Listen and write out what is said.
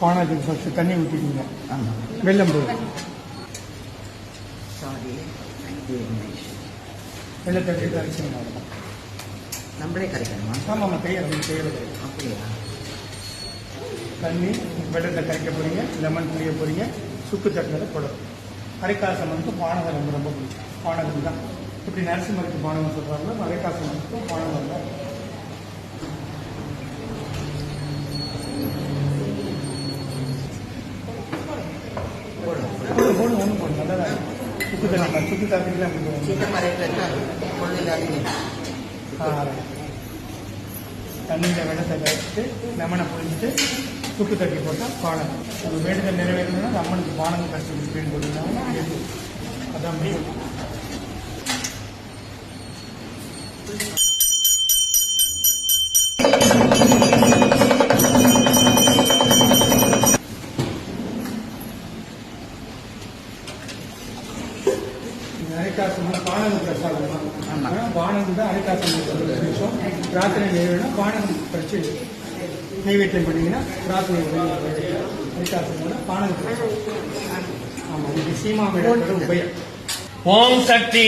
பானாத்துக்கு first தண்ணி ஊற்றிக்கிங்க. வெள்ளம் போடும். வெள்ளத்தை எடுத்து அரைச்சிங்க. நம்மளே கரைக்கணுமா? ஆமாம், கையில் அப்படியா? தண்ணி வெள்ளத்தை கரைக்க போகிறீங்க, லெமன் புளிய போகிறீங்க, சுக்கு தட்டில் போடும். அரைக்காசம் பானகம் ரொம்ப ரொம்ப பிடிக்கும். பானகம் தான் இப்படி நரசிம்மருக்கு பானகம் சொல்கிறாங்களோ, அரைக்காசம் பானகம் தான். ஒன்றும் போடும், நல்லதாக இருக்கும். சுக்கு தண்ணி சுக்கு காப்பிலாம் தண்ணியில் வெள்ளத்தை கரைச்சிட்டு லெமனை புழிஞ்சிட்டு சுக்கு தட்டி போட்டால் பானகம். ஒரு வேண்டுதல் நிறைவேறணும்னா அம்மனுக்கு பானகம் கரைச்சி கொடுப்பேன்னு போட்டுருந்தாங்க. அதான் மெயின். அரைக்காசம் பானகம் பிரசாதம். பானகம் தான் அரைக்காசம் விஷயம். பிரார்த்தனை நிறைவேறினா பானகம் பறிச்சு நைவேத்தியம் பண்ணீங்கன்னா பிரார்த்தனை அரைக்காசம் பானகம். ஆமாம், இது சீமா மேடத்தோட உபயம். ஓம் சக்தி.